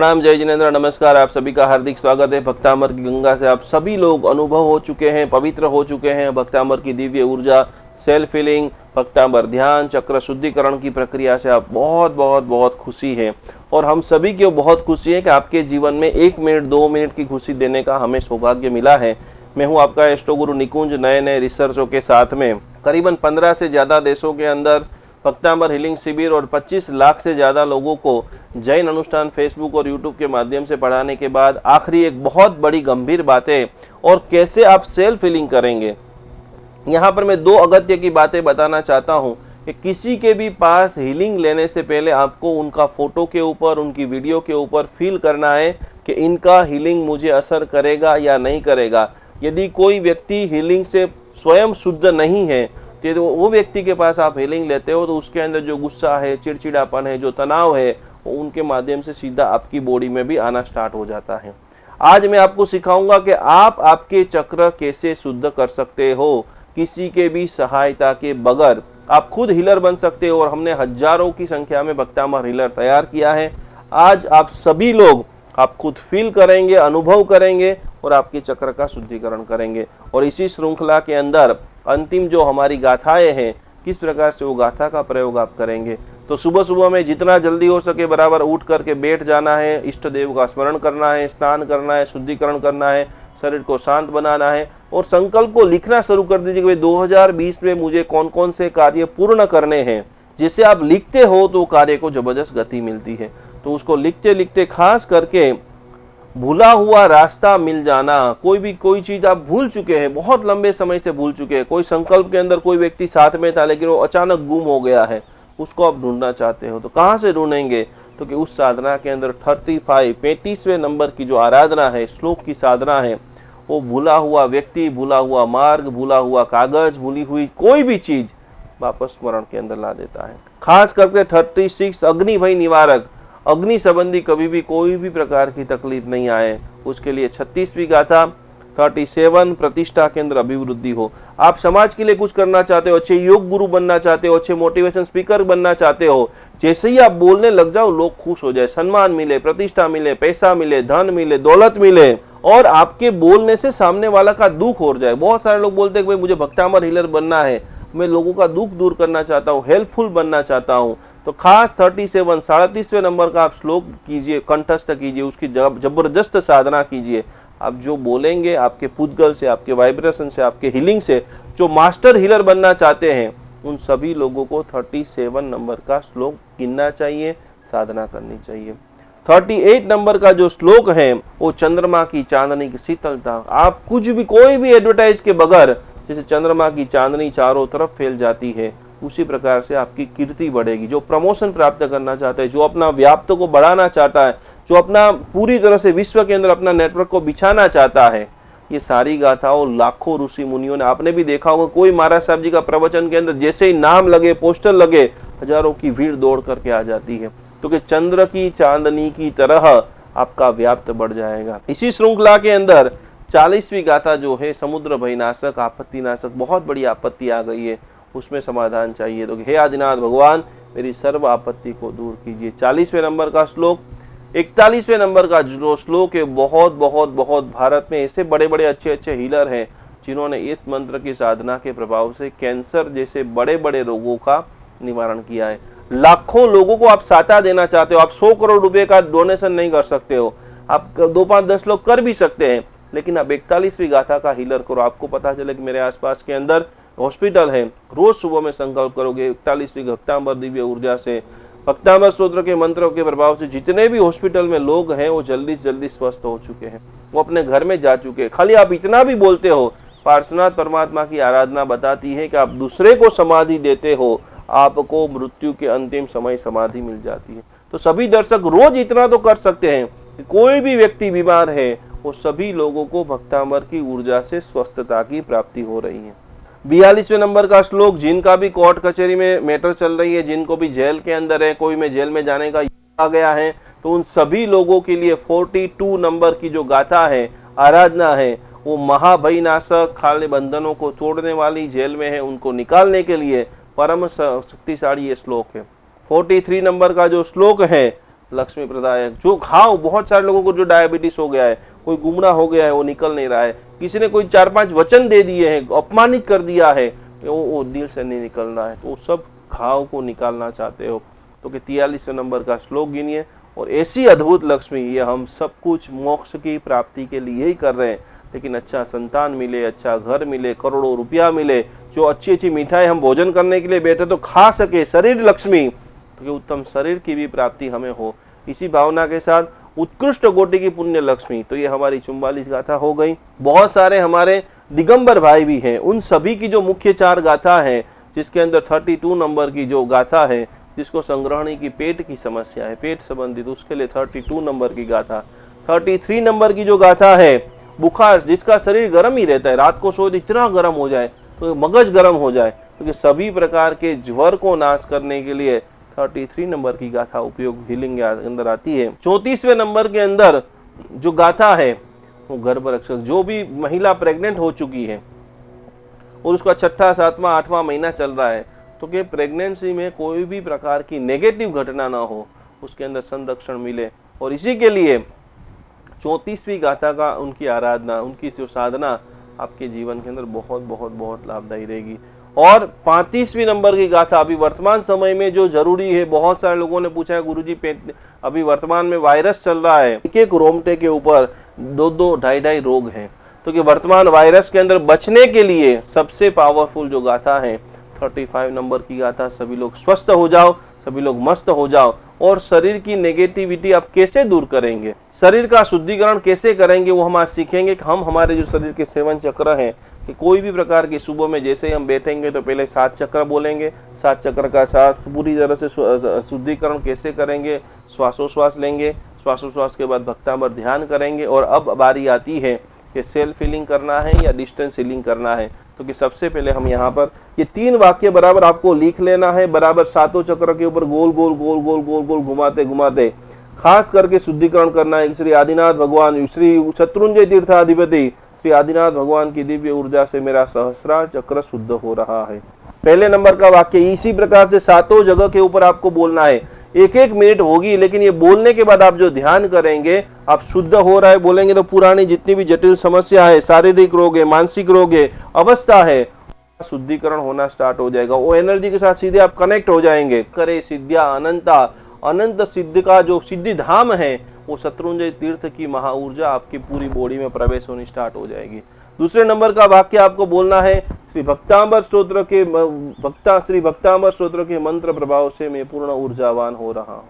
प्रणाम, जय जिनेन्द्र, नमस्कार। आप सभी का हार्दिक स्वागत है। भक्तामर की गंगा से आप सभी लोग अनुभव हो चुके हैं, पवित्र हो चुके हैं। भक्तामर की दिव्य ऊर्जा, सेल्फ हीलिंग, भक्तामर ध्यान चक्र शुद्धिकरण की प्रक्रिया से आप बहुत बहुत बहुत खुशी है। और हम सभी को बहुत खुशी है कि आपके जीवन में 1 मिनट 2 मिनट की खुशी देने का हमें सौभाग्य मिला है। मैं हूं आपका एस्ट्रो गुरु निकुंज, नए नए रिसर्चों के साथ में करीबन 15 से ज़्यादा देशों के अंदर भक्तामर हीलिंग शिविर और 25 लाख से ज़्यादा लोगों को जैन अनुष्ठान फेसबुक और यूट्यूब के माध्यम से पढ़ाने के बाद आखिरी एक बहुत बड़ी गंभीर बात है और कैसे आप सेल्फ हीलिंग करेंगे। यहाँ पर मैं 2 अगत्य की बातें बताना चाहता हूँ कि किसी के भी पास हीलिंग लेने से पहले आपको उनका फोटो के ऊपर, उनकी वीडियो के ऊपर फील करना है कि इनका हीलिंग मुझे असर करेगा या नहीं करेगा। यदि कोई व्यक्ति हीलिंग से स्वयं शुद्ध नहीं है तो वो व्यक्ति के पास आप हीलिंग लेते हो तो उसके अंदर जो गुस्सा है, चिड़चिड़ापन है, जो तनाव है, वो उनके माध्यम से सीधा आपकी बॉडी में भी आना स्टार्ट हो जाता है। आज मैं आपको सिखाऊंगा कि आप आपके चक्र कैसे शुद्ध कर सकते हो किसी के भी सहायता के बगैर। आप खुद हीलर बन सकते हो और हमने हजारों की संख्या में भक्तामर हीलर तैयार किया है। आज आप सभी लोग आप खुद फील करेंगे, अनुभव करेंगे और आपके चक्र का शुद्धिकरण करेंगे। और इसी श्रृंखला के अंदर अंतिम जो हमारी गाथाएं हैं, किस प्रकार से वो गाथा का प्रयोग आप करेंगे। तो सुबह सुबह में जितना जल्दी हो सके बराबर उठ करके बैठ जाना है, इष्ट देव का स्मरण करना है, स्नान करना है, शुद्धिकरण करना है, शरीर को शांत बनाना है और संकल्प को लिखना शुरू कर दीजिए कि 2020 में मुझे कौन कौन से कार्य पूर्ण करने हैं। जिसे आप लिखते हो तो कार्य को जबरदस्त गति मिलती है। तो उसको लिखते लिखते खास करके भूला हुआ रास्ता मिल जाना, कोई चीज आप भूल चुके हैं, बहुत लंबे समय से भूल चुके हैं। कोई संकल्प के अंदर कोई व्यक्ति साथ में था लेकिन वो अचानक गुम हो गया है, उसको आप ढूंढना चाहते हो तो कहाँ से ढूंढेंगे। तो कि उस साधना के अंदर 35वें नंबर की जो आराधना है, श्लोक की साधना है, वो भूला हुआ व्यक्ति, भूला हुआ मार्ग, भूला हुआ कागज, भूली हुई कोई भी चीज वापस स्मरण के अंदर ला देता है। खास करके 36 अग्नि भय निवारक, अग्नि संबंधी कभी भी कोई भी प्रकार की तकलीफ नहीं आए, उसके लिए 36वीं गाथा 37 प्रतिष्ठा के अंदर अभिवृद्धि हो। आप समाज के लिए कुछ करना चाहते हो, अच्छे योग गुरु बनना चाहते हो, अच्छे मोटिवेशन स्पीकर बनना चाहते हो, जैसे ही आप बोलने लग जाओ लोग खुश हो जाए, सम्मान मिले, प्रतिष्ठा मिले, पैसा मिले, धन मिले, दौलत मिले और आपके बोलने से सामने वाला का दुख हो जाए। बहुत सारे लोग बोलते हैं कि भाई मुझे भक्तामर हीलर बनना है, मैं लोगों का दुख दूर करना चाहता हूँ, हेल्पफुल बनना चाहता हूँ। तो खास 37वें नंबर का आप श्लोक कीजिए, कंठस्थ कीजिए, उसकी जबरदस्त साधना कीजिए। आप जो बोलेंगे आपके पुद्गल से, आपके वाइब्रेशन से, आपके हीलिंग से, जो मास्टर हीलर बनना चाहते हैं उन सभी लोगों को 37 नंबर का श्लोक गिनना चाहिए, साधना करनी चाहिए। 38 नंबर का जो श्लोक है वो चंद्रमा की चांदनी की शीतलता। आप कुछ भी कोई भी एडवर्टाइज के बगैर, जैसे चंद्रमा की चांदनी चारों तरफ फैल जाती है, उसी प्रकार से आपकी कीर्ति बढ़ेगी। जो प्रमोशन प्राप्त करना चाहता है, जो अपना व्याप्त को बढ़ाना चाहता है, जो अपना पूरी तरह से विश्व के अंदर अपना नेटवर्क को बिछाना चाहता है, ये सारी गाथाओं लाखों ऋषि मुनियों ने, आपने भी देखा होगा, कोई महाराज साहब जी का प्रवचन के अंदर जैसे ही नाम लगे, पोस्टर लगे, हजारों की भीड़ दौड़ करके आ जाती है। तो कि चंद्र की चांदनी की तरह आपका व्याप्त बढ़ जाएगा। इसी श्रृंखला के अंदर 40वीं गाथा जो है समुद्र भयनाशक, आपत्ति नाशक, बहुत बड़ी आपत्ति आ गई है, उसमें समाधान चाहिए। तो हे आदिनाथ भगवान मेरी सर्व आपत्ति को दूर कीजिए। 40वें नंबर का श्लोक। 41वें नंबर का जो श्लोक है, बहुत बहुत बहुत भारत में ऐसे बड़े बड़े अच्छे अच्छे हीलर हैं जिन्होंने इस मंत्र की साधना के प्रभाव से कैंसर जैसे बड़े बड़े रोगों का निवारण किया है। लाखों लोगों को आप साता देना चाहते हो, आप 100 करोड़ रुपए का डोनेशन नहीं कर सकते हो, आप 2 5 10 लोग कर भी सकते हैं, लेकिन आप 41वीं गाथा का हीलर करो। आपको पता चले कि मेरे आसपास के अंदर हॉस्पिटल है, रोज सुबह में संकल्प करोगे 41वीं भक्तामर दिव्य ऊर्जा से, भक्तामर स्तोत्र के मंत्रों के प्रभाव से जितने भी हॉस्पिटल में लोग हैं वो जल्दी से जल्दी स्वस्थ हो चुके हैं, वो अपने घर में जा चुके हैं। खाली आप इतना भी बोलते हो। पार्श्वनाथ परमात्मा की आराधना बताती है कि आप दूसरे को समाधि देते हो, आपको मृत्यु के अंतिम समय समाधि मिल जाती है। तो सभी दर्शक रोज इतना तो कर सकते हैं कि कोई भी व्यक्ति बीमार है वो सभी लोगों को भक्तामर की ऊर्जा से स्वस्थता की प्राप्ति हो रही है। 42वें नंबर का श्लोक। जिनका भी कोर्ट कचहरी में मैटर चल रही है, जिनको भी जेल के अंदर है, कोई में जेल में जाने का आ गया है, तो उन सभी लोगों के लिए 42 नंबर की जो गाथा है, आराधना है, वो महाभयनाशक, खाली बंधनों को तोड़ने वाली, जेल में है उनको निकालने के लिए परम शक्तिशाली ये श्लोक है। 43 नंबर का जो श्लोक है, लक्ष्मी प्रदायक। जो खाओ, बहुत सारे लोगों को जो डायबिटीज हो गया है, कोई गुमरा हो गया है, वो निकल नहीं रहा है, किसी ने कोई 4-5 वचन दे दिए हैं, अपमानित कर दिया है, वो दिल से नहीं निकल रहा है, तो वो सब घाव को निकालना चाहते हो तो 43वें नंबर का श्लोक गिनिए। और ऐसी अद्भुत लक्ष्मी, ये हम सब कुछ मोक्ष की प्राप्ति के लिए ही कर रहे हैं, लेकिन अच्छा संतान मिले, अच्छा घर मिले, करोड़ों रुपया मिले, जो अच्छी अच्छी मिठाई हम भोजन करने के लिए बैठे तो खा सके, शरीर लक्ष्मी, तो उत्तम शरीर की भी प्राप्ति हमें हो, इसी भावना के साथ उत्कृष्ट कोटि की पुण्य लक्ष्मी। तो ये हमारी 44 गाथा हो गई। बहुत सारे हमारे दिगंबर भाई भी हैं, उन सभी की जो मुख्य 4 गाथा है, जिसके अंदर 32 नंबर की जो गाथा है, जिसको संग्रहणी की पेट की समस्या है, पेट संबंधित, उसके लिए 32 नंबर की गाथा। 33 नंबर की जो गाथा है, बुखार, जिसका शरीर गर्म ही रहता है, रात को सो इतना गर्म हो जाए तो मगज गर्म हो जाए, क्योंकि तो सभी प्रकार के ज्वर को नाश करने के लिए 33 नंबर की गाथा उपयोग हीलिंग के अंदर आती है। 34वें नंबर के अंदर जो गाथा है वो गर्भ रक्षक, जो भी महिला प्रेग्नेंट हो चुकी है और उसका 6ठा 7वां 8वां महीना चल रहा है, तो कि प्रेगनेंसी में कोई भी प्रकार की नेगेटिव घटना ना हो, उसके अंदर संरक्षण मिले। और इसी के लिए 34वीं गाथा का उनकी आराधना, उनकी जो साधना आपके जीवन के अंदर बहुत बहुत बहुत लाभदायी रहेगी। और 35वीं नंबर की गाथा अभी वर्तमान समय में जो जरूरी है, बहुत सारे लोगों ने पूछा है गुरुजी अभी वर्तमान में वायरस चल रहा है, एक रोमटे के ऊपर 2-2 ढाई-ढाई रोग हैं, तो कि वर्तमान वायरस के अंदर बचने के लिए सबसे पावरफुल जो गाथा है 35 नंबर की गाथा, सभी लोग स्वस्थ हो जाओ, सभी लोग मस्त हो जाओ। और शरीर की नेगेटिविटी आप कैसे दूर करेंगे, शरीर का शुद्धिकरण कैसे करेंगे, वो हम आज सीखेंगे। कि हम हमारे जो शरीर के 7 चक्र हैं, कि कोई भी प्रकार की सुबह में जैसे ही हम बैठेंगे तो पहले 7 चक्र बोलेंगे, 7 चक्र का साथ पूरी तरह से शुद्धिकरण कैसे करेंगे, श्वासोश्वास लेंगे, श्वासोश्वास के बाद भक्तामर ध्यान करेंगे। और अब बारी आती है कि सेल्फ हीलिंग करना है या डिस्टेंस हीलिंग करना है। तो कि सबसे पहले हम यहाँ पर ये 3 वाक्य बराबर आपको लिख लेना है, बराबर 7 चक्र के ऊपर गोल गोल गोल गोल गोल गोल घुमाते घुमाते खास करके शुद्धिकरण करना है। श्री आदिनाथ भगवान, श्री शत्रुंजय तीर्थाधिपति श्री आदिनाथ भगवान की दिव्य ऊर्जा से मेरा सहस्रार चक्र शुद्ध हो रहा है। पहले नंबर का वाक्य इसी प्रकार से 7 जगह के ऊपर आपको बोलना है। 1-1 मिनट होगी, लेकिन ये बोलने के बाद आप जो ध्यान करेंगे, आप शुद्ध हो रहा है बोलेंगे तो पुरानी जितनी भी जटिल समस्या है, शारीरिक रोग है, मानसिक रोग है, अवस्था है, शुद्धिकरण होना स्टार्ट हो जाएगा। वो एनर्जी के साथ सीधे आप कनेक्ट हो जाएंगे। करे सिद्धिया अनंता, अनंत सिद्ध का जो सिद्धि धाम है, वो शत्रुंजय तीर्थ की महा ऊर्जा आपकी पूरी बॉडी में प्रवेश होनी स्टार्ट हो जाएगी। दूसरे नंबर का वाक्य आपको बोलना है, श्री भक्तांबर स्तोत्र के मंत्र प्रभाव से मैं पूर्ण ऊर्जावान हो रहा हूँ।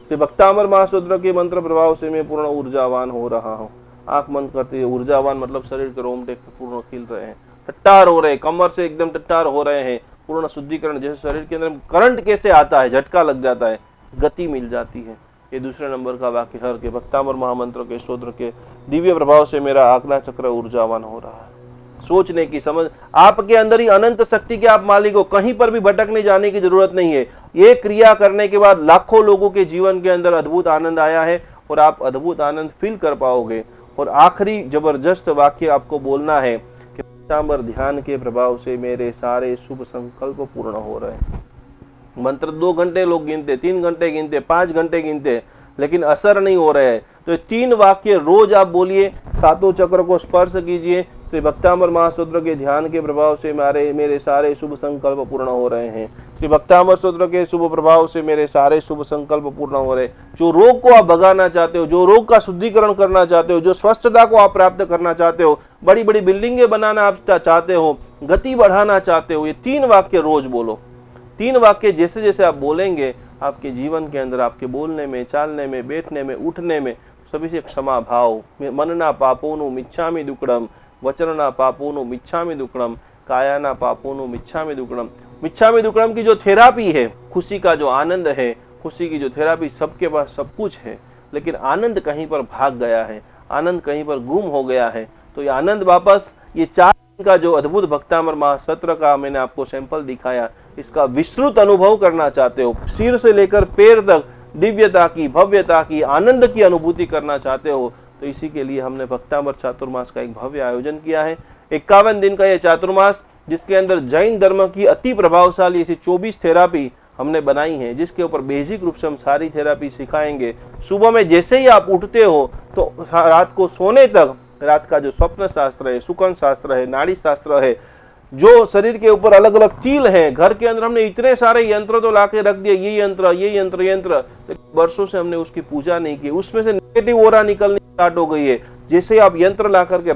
श्री भक्तांबर महास्तोत्र के मंत्र प्रभाव से मैं पूर्ण ऊर्जावान हो रहा हूँ। आंख बंद करते हैं, ऊर्जावान मतलब शरीर के रोमटे पूर्ण खिल रहे हैं, टट्टार हो रहे हैं, कमर से एकदम टट्टार हो रहे हैं, पूर्ण शुद्धिकरण, जैसे शरीर के अंदर करंट कैसे आता है, झटका लग जाता है, गति मिल जाती है। ये दूसरे नंबर का वाक्य हर के भक्तांबर महामंत्र के स्तोत्र के दिव्य प्रभाव से मेरा आज्ञा चक्र ऊर्जावान हो रहा है। सोचने की समझ आपके अंदर ही अनंत शक्ति के आप मालिक हो, कहीं पर भी भटकने जाने की जरूरत नहीं है। ये क्रिया करने के बाद लाखों लोगों के जीवन के अंदर अद्भुत आनंद आया है और आप अद्भुत आनंद फील कर पाओगे। और आखिरी जबरदस्त वाक्य आपको बोलना है कि भक्तांबर ध्यान के प्रभाव से मेरे सारे शुभ संकल्प पूर्ण हो रहे हैं। मंत्र 2 घंटे लोग गिनते, 3 घंटे गिनते, 5 घंटे गिनते, लेकिन असर नहीं हो रहे हैं। तो 3 वाक्य रोज आप बोलिए, 7 चक्र को स्पर्श कीजिए। श्री भक्तांबर महास्तोत्र के ध्यान के प्रभाव से मेरे सारे शुभ संकल्प पूर्ण हो रहे हैं। श्री भक्तांबर स्तोत्र के शुभ प्रभाव से मेरे सारे शुभ संकल्प पूर्ण हो रहे हैं। जो रोग को आप भगाना चाहते हो, जो रोग का शुद्धिकरण करना चाहते हो, जो स्वस्थता को आप प्राप्त करना चाहते हो, बड़ी बड़ी बिल्डिंगें बनाना आप चाहते हो, गति बढ़ाना चाहते हो, ये 3 वाक्य रोज बोलो। 3 वाक्य जैसे जैसे आप बोलेंगे, आपके जीवन के अंदर, आपके बोलने में, चालने में, बैठने में, उठने में सभी से क्षमा भाव, मनना पापोनु मिच्छामि दुक्कडम, वचनना पापोनु मिच्छामि दुक्कडम, कायाना पापोनु मिच्छामि दुक्कडम। मिच्छामि दुक्कडम की जो थेरापी है, खुशी का जो आनंद है, खुशी की जो थेरापी, सबके पास सब कुछ है, लेकिन आनंद कहीं पर भाग गया है, आनंद कहीं पर गुम हो गया है। तो ये आनंद वापस, ये 4 दिन का जो अद्भुत भक्तामर महासत्र का मैंने आपको सैंपल दिखाया, इसका विस्तृत अनुभव करना चाहते हो, सिर से लेकर पैर तक दिव्यता की, भव्यता की, आनंद की अनुभूति करना चाहते हो, तो इसी के लिए हमने भक्तामर चातुर्मास का एक भव्य आयोजन किया है। 51 दिन का यह चातुर्मास, जिसके अंदर जैन धर्म की अति प्रभावशाली ऐसी 24 थेरापी हमने बनाई है, जिसके ऊपर बेसिक रूप से हम सारी थेरेपी सिखाएंगे। सुबह में जैसे ही आप उठते हो तो रात को सोने तक रात का जो स्वप्न शास्त्र है, सुकन शास्त्र है, नाड़ी शास्त्र है, जो शरीर के ऊपर अलग अलग चील हैं, घर के अंदर हमने इतने सारे यंत्र तो लाके रख दिए, ये यंत्र ये यंत्र यंत्र, वर्षों से हमने उसकी पूजा नहीं की, उसमें से नेगेटिव ओरा निकलनी स्टार्ट हो गई है। जैसे आप यंत्र ला करके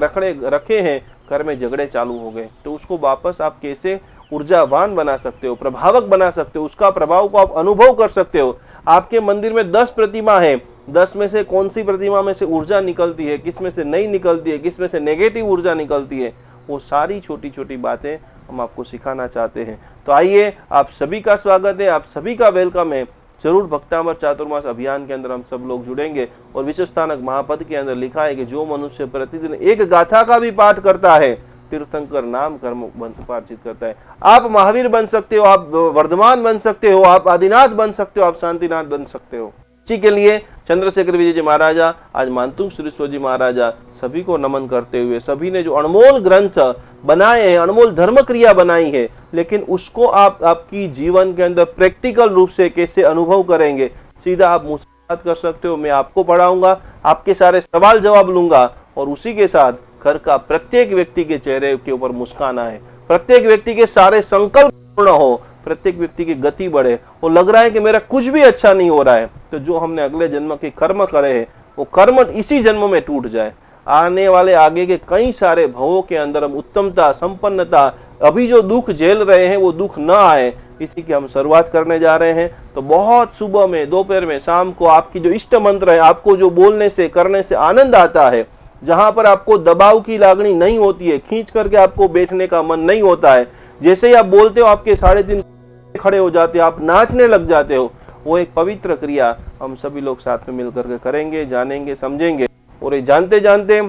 रखे हैं, घर में झगड़े चालू हो गए, तो उसको वापस आप कैसे ऊर्जावान बना सकते हो, प्रभावक बना सकते हो, उसका प्रभाव को आप अनुभव कर सकते हो। आपके मंदिर में 10 प्रतिमा है, 10 में से कौन सी प्रतिमा में से ऊर्जा निकलती है, किस में से नहीं निकलती है, किस में से नेगेटिव ऊर्जा निकलती है, वो सारी छोटी छोटी बातें हम आपको सिखाना चाहते हैं। तो आइए, आप सभी का स्वागत है, आप सभी का वेलकम है। जरूर भक्तामृत चातुर्मास अभियान के अंदर हम सब लोग जुड़ेंगे। और विश्व स्थानक महापद के अंदर लिखा है कि जो मनुष्य प्रतिदिन एक गाथा का भी पाठ करता है, तीर्थंकर नाम कर्म उपार्जित करता है। आप महावीर बन सकते हो, आप वर्धमान बन सकते हो, आप आदिनाथ बन सकते हो, आप शांतिनाथ बन सकते हो। इसी के लिए चंद्रशेखर विजय जी महाराजा, आज मानतुंग सुरेश्वर जी महाराजा, सभी को नमन करते हुए, सभी ने जो अनमोल ग्रंथ बनाए हैं, अनमोल धर्म क्रिया बनाई है, लेकिन उसको आप आपकी जीवन के अंदर प्रैक्टिकल रूप से कैसे अनुभव करेंगे। सीधा आप मुझसे बात कर सकते हो, मैं आपको पढ़ाऊंगा, आपके सारे सवाल जवाब लूंगा, और उसी के साथ घर का प्रत्येक व्यक्ति के चेहरे के ऊपर मुस्कान आए, प्रत्येक व्यक्ति के सारे संकल्प पूर्ण हो, प्रत्येक व्यक्ति की गति बढ़े। वो लग रहा है कि मेरा कुछ भी अच्छा नहीं हो रहा है, तो जो हमने अगले जन्म के कर्म करे हैं, वो कर्म इसी जन्म में टूट जाए। आने वाले आगे के कई सारे भवों के अंदर हम उत्तमता, संपन्नता, अभी जो दुख झेल रहे हैं वो दुख न आए, इसी की हम शुरुआत करने जा रहे हैं। तो बहुत सुबह में, दोपहर में, शाम को आपकी जो इष्ट मंत्र है, आपको जो बोलने से करने से आनंद आता है, जहां पर आपको दबाव की लागणी नहीं होती है, खींच करके आपको बैठने का मन नहीं होता है, जैसे ही आप बोलते हो आपके 3.5 खड़े हो जाते हो, आप नाचने लग जाते हो, वो एक पवित्र क्रिया हम सभी लोग साथ में मिलकर के करेंगे, जानेंगे, समझेंगे। और ये जानते जानते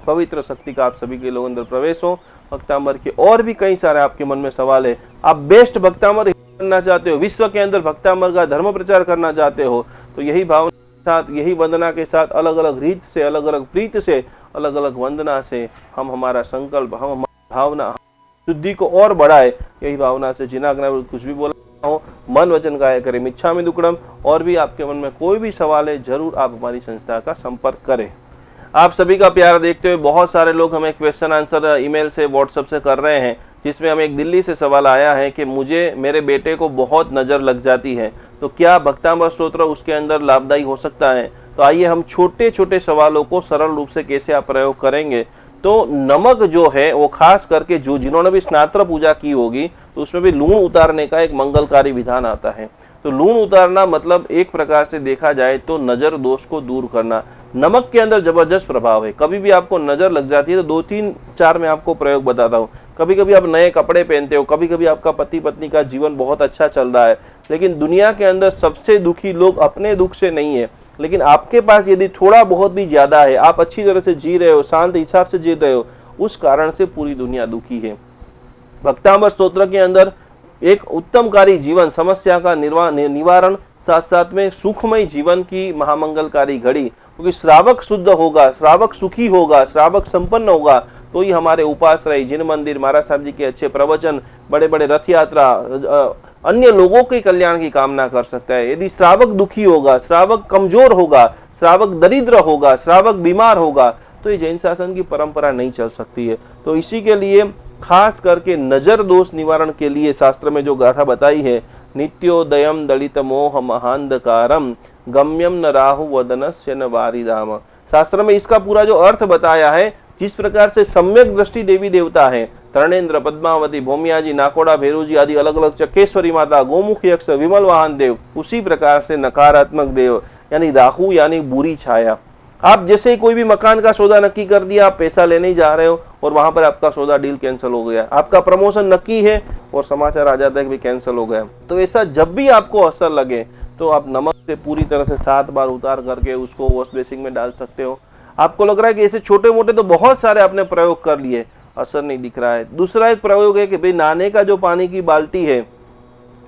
पवित्र शक्ति का आप सभी के लोगों अंदर प्रवेश हो। भक्तामर के और भी कई सारे आपके मन में सवाल है, आप बेस्ट भक्तामर करना चाहते हो, विश्व के अंदर भक्तामर का धर्म प्रचार करना चाहते हो, तो यही भावना के साथ, यही वंदना के साथ, अलग अलग रीत से, अलग अलग प्रीत से, अलग अलग वंदना से हम हमारा संकल्प, हम हमारी भावना शुद्धि को और बढ़ाए। यही भावना से जिनाग्ना कुछ भी बोला हो, मन वचन काया करे मिच्छामि दुक्कडम। और भी आपके मन में कोई भी सवाल है, जरूर आप हमारी संस्था का संपर्क करें। आप सभी का प्यार देखते हुए बहुत सारे लोग हमें क्वेश्चन आंसर ईमेल से, व्हाट्सएप से कर रहे हैं, जिसमें हमें एक दिल्ली से सवाल आया है कि मुझे, मेरे बेटे को बहुत नजर लग जाती है, तो क्या भक्तामृत स्तोत्र उसके अंदर लाभदायी हो सकता है। तो आइए हम छोटे छोटे सवालों को सरल रूप से कैसे आप प्रयोग करेंगे। तो नमक जो है वो खास करके जो जिन्होंने भी स्नात्र पूजा की होगी, तो उसमें भी लूण उतारने का एक मंगलकारी विधान आता है। तो लूण उतारना मतलब एक प्रकार से देखा जाए तो नजर दोष को दूर करना। नमक के अंदर जबरदस्त प्रभाव है। कभी भी आपको नजर लग जाती है तो 2, 3, 4 मैं आपको प्रयोग बताता हूँ। कभी कभी आप नए कपड़े पहनते हो, कभी कभी आपका पति पत्नी का जीवन बहुत अच्छा चल रहा है, लेकिन दुनिया के अंदर सबसे दुखी लोग अपने दुख से नहीं है, लेकिन आपके पास यदि थोड़ा बहुत भी ज्यादा है, आप अच्छी तरह से जी रहे हो, शांत हिसाब से जी रहे हो, उस कारण से पूरी दुनिया दुखी है। भक्तामृत स्तोत्र के अंदर एक उत्तमकारी जीवन, समस्या का निवारण, साथ साथ में सुखमय जीवन की महामंगलकारी घड़ी, क्योंकि श्रावक शुद्ध होगा, श्रावक सुखी होगा, श्रावक संपन्न होगा, तो ही हमारे उपाश्रय, जिन मंदिर, महाराज साहब जी के अच्छे प्रवचन, बड़े बड़े रथ यात्रा, अन्य लोगों के कल्याण की कामना कर सकता है। यदि श्रावक दुखी होगा, श्रावक कमजोर होगा, श्रावक दरिद्र होगा, श्रावक बीमार होगा, तो ये जैन शासन की परंपरा नहीं चल सकती है। तो इसी के लिए खास करके नजर दोष निवारण के लिए शास्त्र में जो गाथा बताई है, नित्योदयम दलित मोह महांधकारम गम्यम न राहु वदनस्य न वारिदाम। शास्त्र में इसका पूरा जो अर्थ बताया है, जिस प्रकार से सम्यक दृष्टि देवी देवता है, तरणेन्द्र, पद्मावती, भौमियाजी, नाकोड़ा, भैरूजी आदि अलग अलग, चकेश्वरी माता, गोमुख यक्ष, विमल वाहन देव, उसी प्रकार से नकारात्मक देव यानी राहु यानी बुरी छाया। आप जैसे ही कोई भी मकान का सौदा नक्की कर दिया, आप पैसा लेने ही जा रहे हो और वहां पर आपका सौदा डील कैंसिल हो गया, आपका प्रमोशन नक्की है और समाचार आ जाता है कि कैंसिल हो गया। तो ऐसा जब भी आपको असर लगे तो आप नमक से पूरी तरह से 7 बार उतार करके उसको वॉश बेसिन में डाल सकते हो। आपको लग रहा है कि ऐसे छोटे मोटे तो बहुत सारे आपने प्रयोग कर लिए, असर नहीं दिख रहा है। दूसरा एक प्रयोग है कि भाई नहाने का जो पानी की बाल्टी है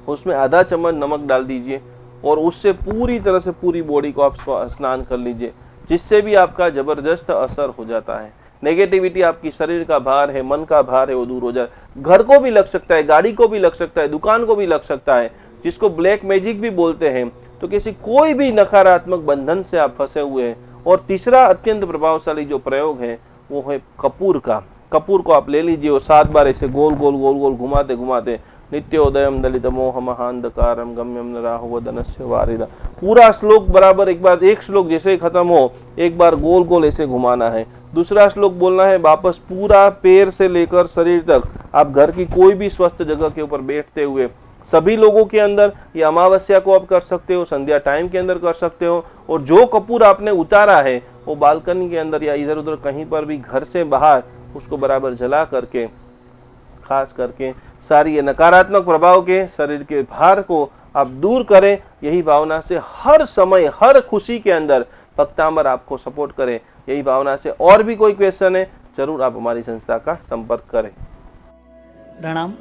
उसमें आधा चम्मच नमक डाल दीजिए और उससे पूरी तरह से पूरी बॉडी को आप स्नान कर लीजिए, जिससे भी आपका जबरदस्त असर हो जाता है। नेगेटिविटी, आपकी शरीर का भार है, मन का भार है, वो दूर हो जाए। घर को भी लग सकता है, गाड़ी को भी लग सकता है, दुकान को भी लग सकता है। जिसको ब्लैक मैजिक भी बोलते हैं। तो किसी कोई भी नकारात्मक बंधन से आप फंसे हुए हैं। और तीसरा अत्यंत प्रभावशाली जो प्रयोग है वो है कपूर का। कपूर को आप ले लीजिए और 7 बार ऐसे गोल गोल गोल गोल घुमाते घुमाते, नित्योदयम दलित मोह महांधकारम गम्यम न राहुवदनस्य वारिदा, पूरा श्लोक बराबर एक बार, एक श्लोक जैसे ही खत्म हो एक बार गोल गोल ऐसे घुमाना है। दूसरा श्लोक बोलना है वापस पूरा पैर से लेकर शरीर तक। आप घर की कोई भी स्वस्थ जगह के ऊपर बैठते हुए सभी लोगों के अंदर, ये अमावस्या को आप कर सकते हो, संध्या टाइम के अंदर कर सकते हो। और जो कपूर आपने उतारा है वो बालकनी के अंदर या इधर उधर कहीं पर भी घर से बाहर उसको बराबर जला करके, खास करके सारी ये नकारात्मक प्रभाव के शरीर के भार को आप दूर करें। यही भावना से हर समय हर खुशी के अंदर भक्तामर आपको सपोर्ट करे। यही भावना से और भी कोई क्वेश्चन है जरूर आप हमारी संस्था का संपर्क करें। प्रणाम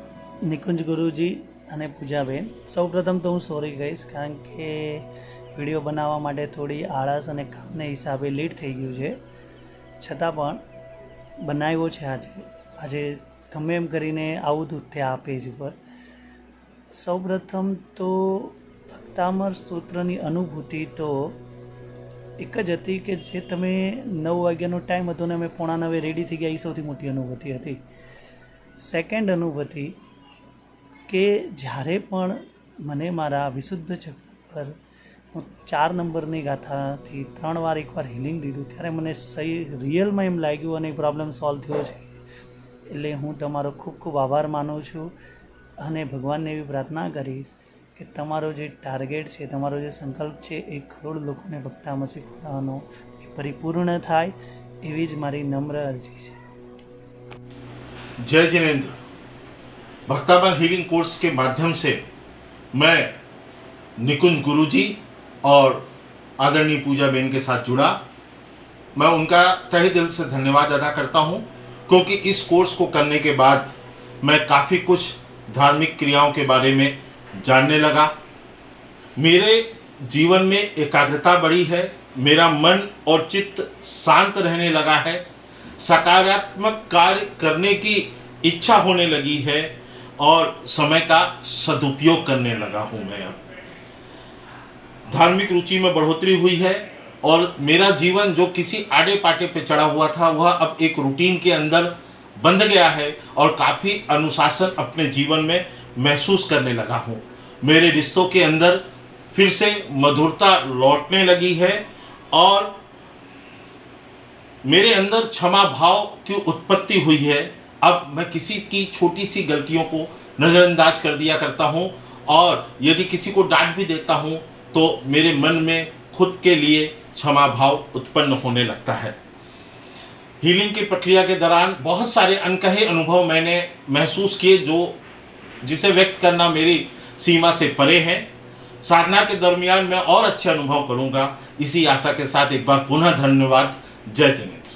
निकुंज गुरुजी અને પૂજાબેન, સૌપ્રથમ તો હું સોરી કહીશ કારણ કે વિડીયો બનાવવા માટે થોડી આળસ અને કામને હિસાબે લેટ થઈ ગયું છે, છતાં પણ બનાવ્યો છે આજે ગમે એમ કરીને આવું હતું ત્યાં આ પેજ ઉપર। સૌપ્રથમ તો ભક્તામર સ્તોત્રની અનુભૂતિ તો એક જ હતી કે જે તમે 9 વાગ્યાનો ટાઈમ હતો ને અમે 8:45 રેડી થઈ ગયા, એ સૌથી મોટી અનુભૂતિ હતી। સેકન્ડ અનુભૂતિ કે જ્યારે પણ મને મારા વિશુદ્ધ ચક્ર પર હું 4 નંબરની ગાથાથી 3 વાર એકવાર હિલિંગ દીધું ત્યારે મને સહી રિયલમાં એમ લાગ્યું અને પ્રોબ્લેમ સોલ્વ થયો છે। એટલે હું તમારો ખૂબ ખૂબ આભાર માનું છું અને ભગવાનને એવી પ્રાર્થના કરીશ કે તમારો જે ટાર્ગેટ છે, તમારો જે સંકલ્પ છે, 1 કરોડ લોકોને ભક્તામર શીખવાડવાનો એ પરિપૂર્ણ થાય એવી જ મારી નમ્ર અરજી છે। जय जिनेंद्र। भक्तामर हीलिंग कोर्स के माध्यम से मैं निकुंज गुरुजी और आदरणीय पूजा बेन के साथ जुड़ा। मैं उनका तहे दिल से धन्यवाद अदा करता हूं, क्योंकि इस कोर्स को करने के बाद मैं काफ़ी कुछ धार्मिक क्रियाओं के बारे में जानने लगा। मेरे जीवन में एकाग्रता बढ़ी है, मेरा मन और चित्त शांत रहने लगा है, सकारात्मक कार्य करने की इच्छा होने लगी है और समय का सदुपयोग करने लगा हूं। मैं अब धार्मिक रुचि में बढ़ोतरी हुई है और मेरा जीवन जो किसी आड़े पाटे पे चढ़ा हुआ था वह अब एक रूटीन के अंदर बंध गया है और काफ़ी अनुशासन अपने जीवन में महसूस करने लगा हूं। मेरे रिश्तों के अंदर फिर से मधुरता लौटने लगी है और मेरे अंदर क्षमा भाव की उत्पत्ति हुई है। अब मैं किसी की छोटी सी गलतियों को नज़रअंदाज कर दिया करता हूँ और यदि किसी को डांट भी देता हूँ तो मेरे मन में खुद के लिए क्षमा भाव उत्पन्न होने लगता है। हीलिंग की प्रक्रिया के दौरान बहुत सारे अनकहे अनुभव मैंने महसूस किए जो जिसे व्यक्त करना मेरी सीमा से परे है। साधना के दरमियान मैं और अच्छे अनुभव करूँगा, इसी आशा के साथ एक बार पुनः धन्यवाद। जय जिनेंद्र।